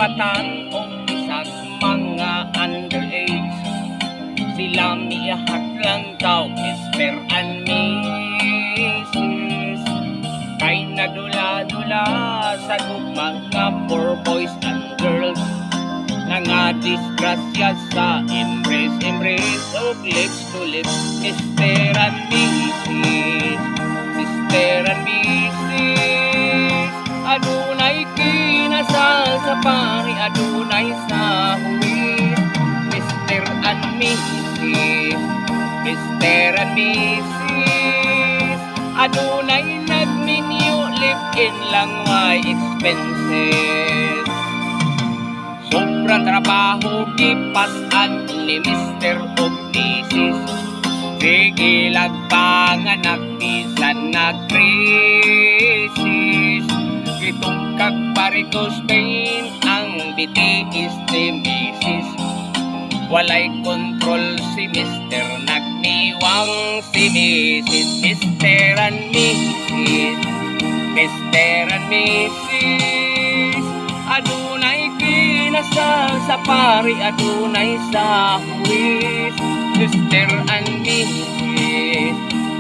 karapatan o isang mga underage. Sila miyahat lang daw, Mr. and Mrs. Kay nadula-dula sa mga poor boys and girls na nga disgrasya sa embrace o lips to lips. Mr. and Mrs. Mr. and Mrs. Adunay kinasal sa pari, adunay sa huwis. Mr. and Mrs. Mr. and Mrs. Adunay nagminyo, live-in lang may expenses. Sobrang trabaho gipasan ni Mr. o Mrs. Sige lagpanganak bisan na krisis. Itong kagparito Spain ang bitiis ni Mrs. Walay kontrol si Mr. Nagniwang si Mrs. Mr. and Mrs. Mr. and Mrs. Adunay kinasal sa pari, adunay sa huwis. Mr. and Mrs.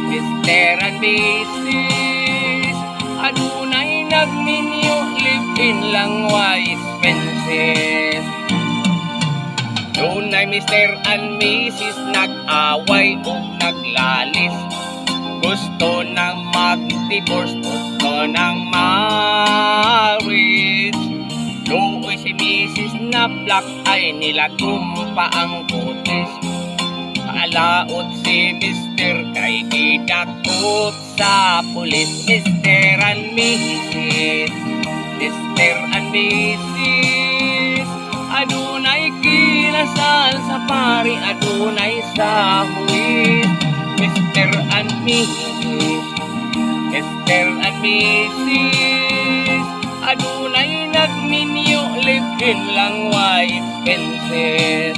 Mr. and Mrs. Adunay nagminyo, live-in lang way expenses. Dunay Mr. and Mrs. nag-away o naglalis. Gusto nang mag-divorce, gusto nang marriage. Doon si Mrs. na black ay nilagumpa ang kutis. Paalaot si Mr. kay idakot sa pulis. Mr. and Mrs. Mr. and Mrs. Adunay kinasal sa pari, adunay sa huwis. Mr. and Mrs. Mr. and Mrs. Adunay nagminyo, live-in lang way expenses.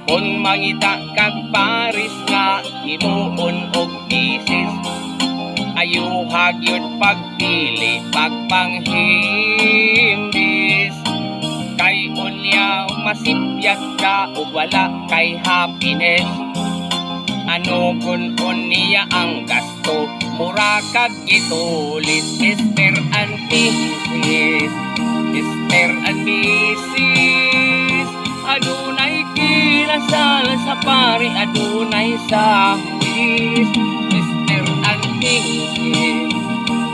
Kung mangita kag paris nga himuon og misis, ayuhag yun pagpili pagpanghimbis. Kay unyaw masipyat ka o wala kay happiness. Ano kun unya ang gasto, mura kag gitulis. Mr. and Mrs. Mr. and Mrs. Adunay kinasal sa pari, adunay sa huwis. Mr. and Mrs.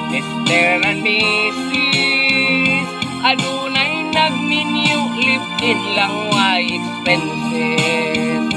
Mr. and Mrs. Adunay nagminyo, live-in lang way expenses.